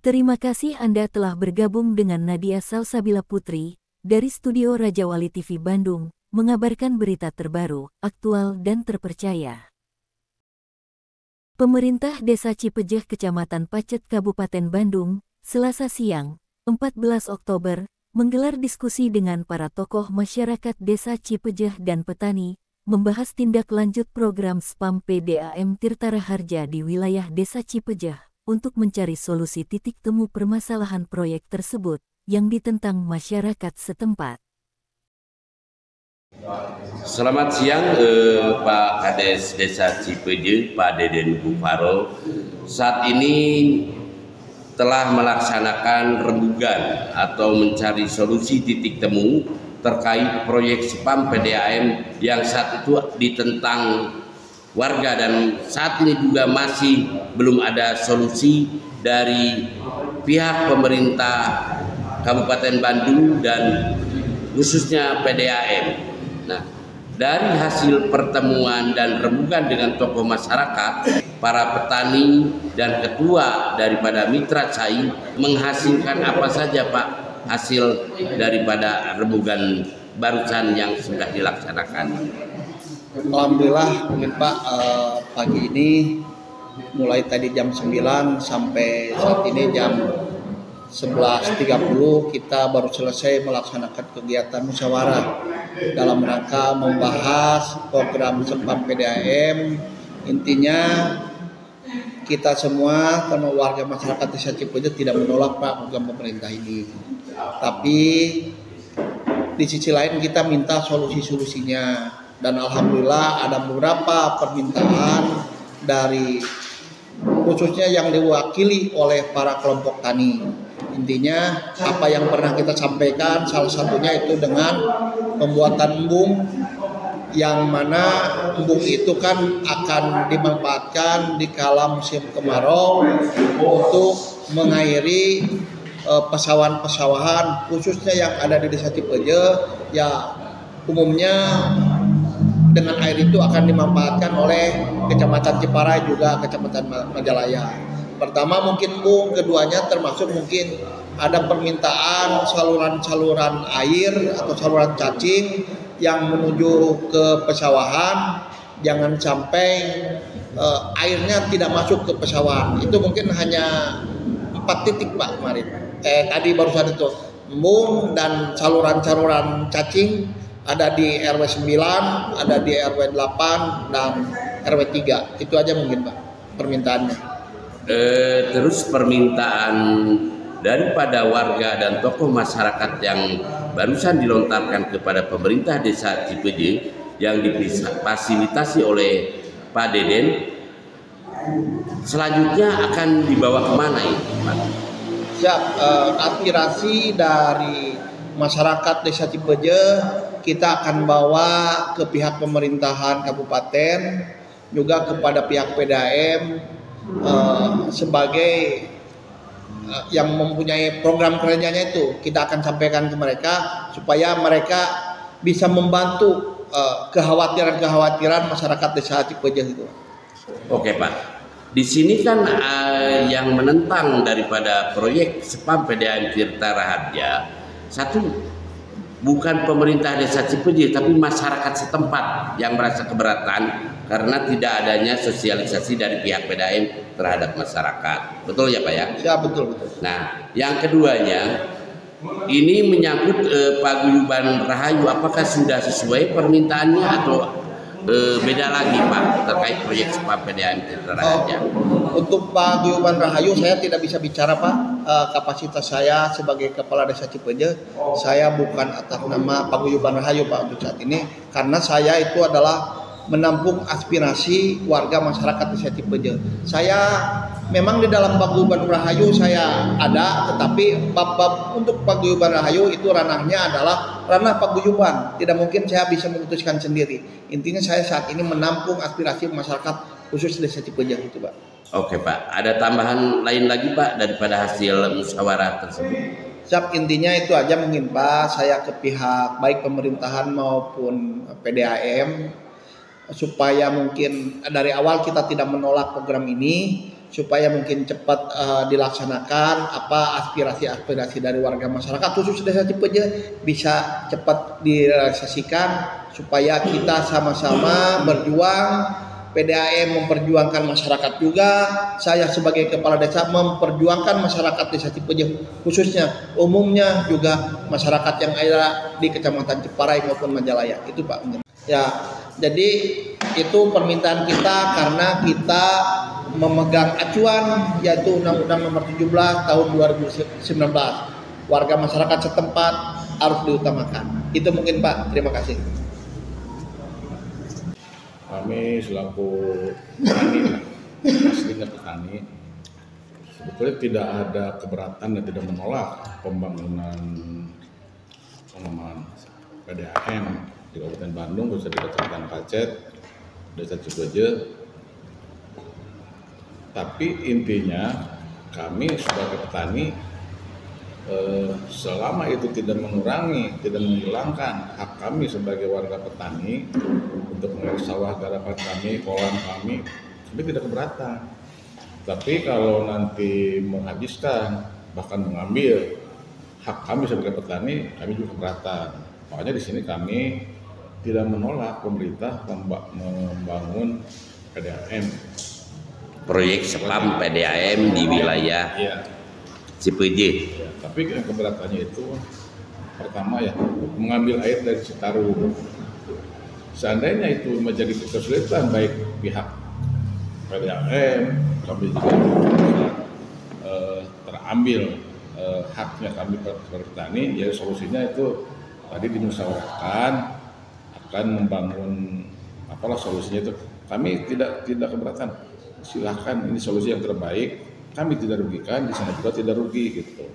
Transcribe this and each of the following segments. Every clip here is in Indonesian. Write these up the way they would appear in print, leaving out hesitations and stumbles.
Terima kasih Anda telah bergabung dengan Nadia Salsabila Putri dari Studio Raja Wali TV Bandung, mengabarkan berita terbaru, aktual dan terpercaya. Pemerintah Desa Cipejeh Kecamatan Pacet Kabupaten Bandung, Selasa siang, 14 Oktober, menggelar diskusi dengan para tokoh masyarakat Desa Cipejeh dan petani, membahas tindak lanjut program SPAM PDAM Tirta Raharja di wilayah Desa Cipejeh untuk mencari solusi titik temu permasalahan proyek tersebut yang ditentang masyarakat setempat. Selamat siang Pak Kades Desa Cipejeh, Pak Deden Bufaro. Saat ini telah melaksanakan rembugan atau mencari solusi titik temu terkait proyek SPAM PDAM yang saat itu ditentang warga, dan saat ini juga masih belum ada solusi dari pihak pemerintah Kabupaten Bandung dan khususnya PDAM. Nah, dari hasil pertemuan dan rembugan dengan tokoh masyarakat, para petani dan ketua daripada Mitra Cai menghasilkan apa saja Pak hasil daripada rembugan barusan yang sudah dilaksanakan? Alhamdulillah mungkin Pak, pagi ini mulai tadi jam 9 sampai saat ini jam 11.30 kita baru selesai melaksanakan kegiatan musyawarah dalam rangka membahas program SPAM PDAM. Intinya kita semua karena warga masyarakat Desa Cipejeh tidak menolak Pak program pemerintah ini, tapi di sisi lain kita minta solusi-solusinya, dan alhamdulillah ada beberapa permintaan dari khususnya yang diwakili oleh para kelompok tani. Intinya apa yang pernah kita sampaikan, salah satunya itu dengan pembuatan embung, yang mana embung itu kan akan dimanfaatkan di kala musim kemarau untuk mengairi pesawahan-pesawahan khususnya yang ada di Desa Cipejeh. Ya umumnya dengan air itu akan dimanfaatkan oleh Kecamatan Ciparai juga Kecamatan Majalaya. Pertama mungkin embung, keduanya termasuk mungkin ada permintaan saluran-saluran air atau saluran cacing yang menuju ke pesawahan, jangan sampai airnya tidak masuk ke pesawahan. Itu mungkin hanya 4 titik Pak kemarin. Tadi barusan itu embung dan saluran-saluran cacing ada di RW 9, ada di RW 8 dan RW 3. Itu aja mungkin Pak permintaannya. Terus permintaan daripada warga dan tokoh masyarakat yang barusan dilontarkan kepada pemerintah Desa Cipejeh yang difasilitasi oleh Pak Deden, selanjutnya akan dibawa kemana ini Pak? Siap, aspirasi dari masyarakat Desa Cipejeh kita akan bawa ke pihak pemerintahan kabupaten, juga kepada pihak PDAM sebagai yang mempunyai program kerjanya. Itu kita akan sampaikan ke mereka supaya mereka bisa membantu kekhawatiran masyarakat Desa Cipejeh itu. Oke Pak, di sini kan yang menentang daripada proyek SPAM PDAM Tirta Raharja, satu bukan pemerintah Desa Cipejeh tapi masyarakat setempat yang merasa keberatan karena tidak adanya sosialisasi dari pihak PDAM terhadap masyarakat. Betul ya Pak ya? Ya betul. Nah, yang keduanya ini menyangkut paguyuban Rahayu. Apakah sudah sesuai permintaannya atau beda lagi Pak terkait proyek SPAM PDAM Tirta Raharja? Untuk paguyuban Rahayu saya tidak bisa bicara Pak. Kapasitas saya sebagai kepala Desa Cipejeh, saya bukan atas nama paguyuban Rahayu Pak untuk saat ini, karena saya itu adalah menampung aspirasi warga masyarakat Desa Cipejeh. Saya memang di dalam paguyuban Rahayu saya ada, tetapi bab-bab untuk paguyuban Rahayu itu ranahnya adalah ranah paguyuban. Tidak mungkin saya bisa memutuskan sendiri. Intinya saya saat ini menampung aspirasi masyarakat khusus Desa Cipejeh itu Pak. Oke Pak, ada tambahan lain lagi Pak daripada hasil musyawarah tersebut? Siap, intinya itu aja mungkin Pak. Saya ke pihak baik pemerintahan maupun PDAM supaya mungkin dari awal kita tidak menolak program ini, supaya mungkin cepat dilaksanakan aspirasi-aspirasi dari warga masyarakat khusus Desa Cipeje bisa cepat direalisasikan supaya kita sama-sama berjuang. PDAM memperjuangkan masyarakat juga, saya sebagai kepala desa memperjuangkan masyarakat Desa Cipeje khususnya, umumnya juga masyarakat yang ada di Kecamatan Ciparai maupun Majalaya. Itu Pak. Ya, jadi itu permintaan kita karena kita memegang acuan yaitu Undang-Undang Nomor 17 Tahun 2019. Warga masyarakat setempat harus diutamakan. Itu mungkin Pak. Terima kasih. Kami selaku petani, aslinya petani, sebetulnya tidak ada keberatan dan tidak menolak pembangunan PDAM di Kabupaten Bandung, khususnya di Kecamatan Pacet, Desa Cipeje. Tapi intinya kami sebagai petani selama itu tidak mengurangi, tidak menghilangkan hak kami sebagai warga petani untuk mengairi sawah garapan kami, kolam kami tidak keberatan. Tapi kalau nanti menghabiskan bahkan mengambil hak kami sebagai petani, kami juga keberatan. Makanya di sini kami tidak menolak pemerintah membangun PDAM. Proyek spam PDAM di wilayah Cipeje. Ya, tapi yang keberatannya itu pertama ya mengambil air dari Citarum. Seandainya itu menjadi kesulitan baik pihak PDAM, kami juga terambil haknya kami petani. Jadi solusinya itu tadi dimusyawarahkan akan membangun apalah solusinya itu. Kami tidak keberatan. Silahkan, ini solusi yang terbaik. Kami tidak rugikan, di sana juga tidak rugi gitu.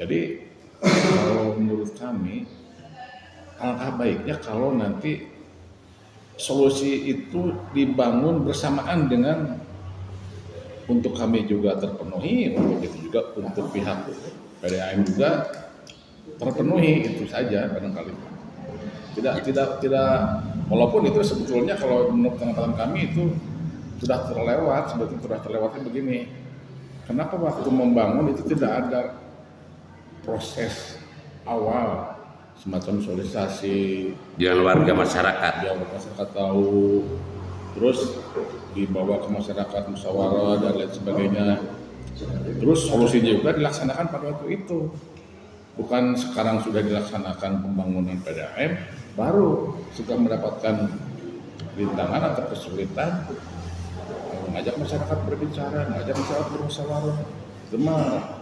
Jadi kalau menurut kami alangkah baiknya kalau nanti solusi itu dibangun bersamaan dengan untuk kami juga terpenuhi, untuk itu juga untuk pihak PDAM juga terpenuhi, itu saja barangkali. Tidak walaupun itu sebetulnya kalau menurut tanggapan kami itu sudah terlewat, sebetulnya sudah terlewatnya begini. Kenapa waktu membangun itu tidak ada proses awal semacam sosialisasi dengan warga masyarakat? Biar masyarakat tahu, terus dibawa ke masyarakat musyawarah dan lain sebagainya. Terus solusinya juga dilaksanakan pada waktu itu. Bukan sekarang sudah dilaksanakan pembangunan PDAM, baru sudah mendapatkan rintangan atau kesulitan. Mengajak masyarakat berbicara, mengajak masyarakat bermusyawarah, itu mah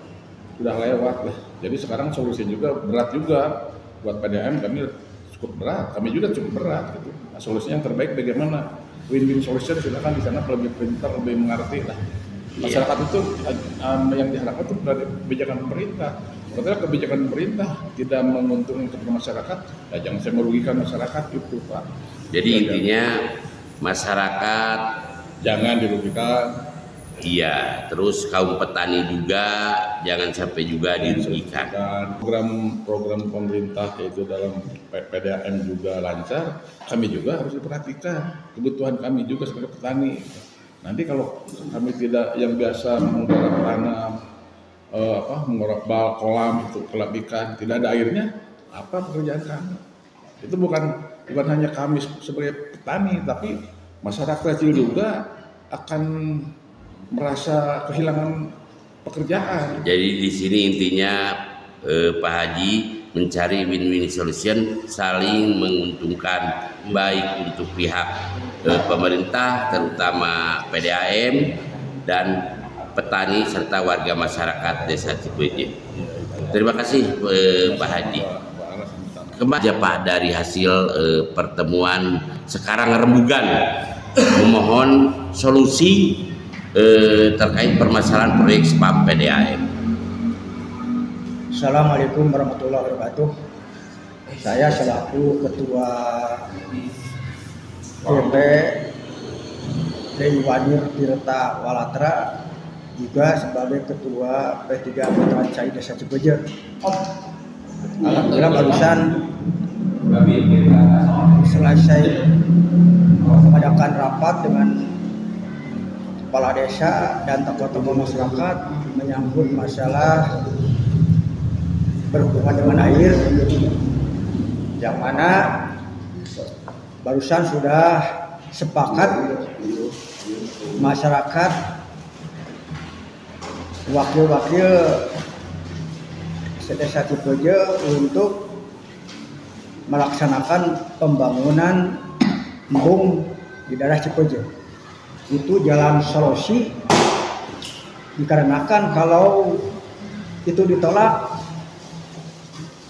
sudah lewat lah. Jadi sekarang solusi juga berat juga buat PDAM, kami cukup berat, kami juga cukup berat gitu. Nah, solusinya yang terbaik bagaimana? Win-win solution silakan di sana lebih pintar, lebih mengerti lah. Masyarakat itu yang diharapkan itu dari kebijakan pemerintah. Karena kebijakan pemerintah tidak menguntungkan kepada masyarakat, ya jangan saya merugikan masyarakat itu Pak. Jadi intinya masyarakat jangan dirugikan. Iya, terus kaum petani juga jangan sampai juga dirugikan. Dan program pemerintah yaitu dalam PDAM juga lancar, kami juga harus diperhatikan kebutuhan kami juga sebagai petani. Nanti kalau kami tidak yang biasa menggarap tanam, menggarap bal, kolam itu kolam ikan, tidak ada airnya, apa pekerjaan kami? Itu bukan hanya kami sebagai petani, tapi masyarakat kecil juga akan merasa kehilangan pekerjaan. Jadi di sini intinya Pak Haji mencari win-win solution, saling menguntungkan baik untuk pihak pemerintah terutama PDAM dan petani serta warga masyarakat Desa Cipeje. Terima kasih Pak Haji. Kemarin Pak dari hasil pertemuan sekarang rembugan memohon solusi terkait permasalahan proyek spam PDAM. Assalamualaikum warahmatullahi wabarakatuh. Saya selaku Ketua DP Dewi Wanir Tirta Walatra, juga sebagai Ketua P3 Veteran Cai Desa Cipeje. Alhamdulillah barusan selesai mengadakan rapat dengan kepala desa dan tokoh-tokoh masyarakat menyangkut masalah berhubungan dengan air, yang mana barusan sudah sepakat masyarakat wakil-wakil Desa Cipeje untuk melaksanakan pembangunan embung di daerah Cipeje. Itu jalan solusi, dikarenakan kalau itu ditolak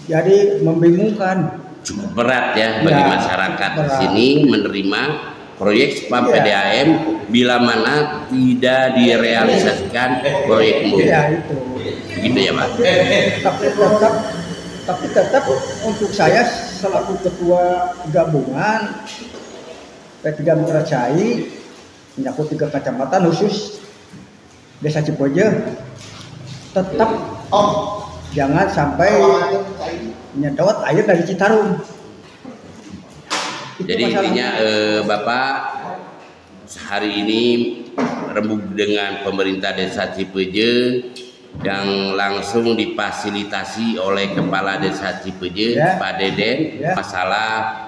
jadi membingungkan. Cukup berat ya bagi masyarakat di sini menerima proyek SPAM PDAM bila mana tidak direalisasikan proyek embung. Iya itu. Gitu ya Pak. Tapi tetap untuk saya selaku ketua gabungan P3 Mitra Cai menyangkut 3 kecamatan khusus Desa Cipeje, tetap jangan sampai nyedot air dari Citarum. Jadi intinya Bapak hari ini rembuk dengan pemerintah Desa Cipeje yang langsung difasilitasi oleh Kepala Desa Cipeje, Pak Deden, masalah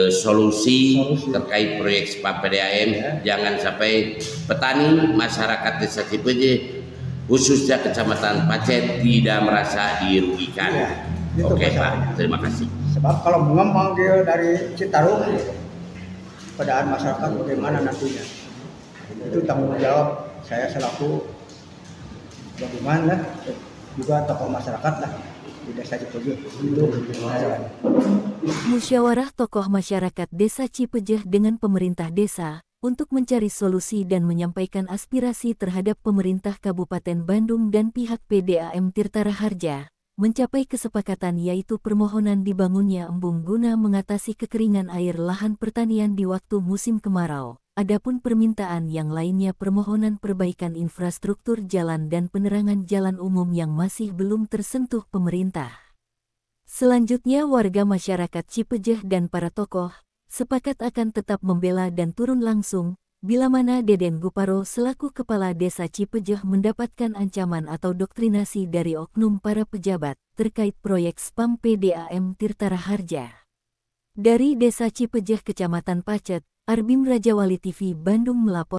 solusi terkait proyek SPAM PDAM. Jangan sampai petani masyarakat Desa Cipeje khususnya Kecamatan Pacet tidak merasa dirugikan. Oke Pak, terima kasih. Sebab kalau memanggil dari Citarum, keadaan masyarakat bagaimana nantinya? Itu tanggung jawab saya selaku gabungan lah, juga tokoh masyarakat lah di Desa Cipeje. Itu Musyawarah tokoh masyarakat Desa Cipeje dengan pemerintah desa untuk mencari solusi dan menyampaikan aspirasi terhadap pemerintah Kabupaten Bandung dan pihak PDAM Tirta Raharja mencapai kesepakatan, yaitu permohonan dibangunnya embung guna mengatasi kekeringan air lahan pertanian di waktu musim kemarau. Adapun permintaan yang lainnya permohonan perbaikan infrastruktur jalan dan penerangan jalan umum yang masih belum tersentuh pemerintah. Selanjutnya warga masyarakat Cipeje dan para tokoh sepakat akan tetap membela dan turun langsung bila mana Deden Guparo selaku Kepala Desa Cipeje mendapatkan ancaman atau doktrinasi dari oknum para pejabat terkait proyek SPAM PDAM Tirta Raharja. Dari Desa Cipeje, Kecamatan Pacet, Arbim Rajawali TV Bandung melapor.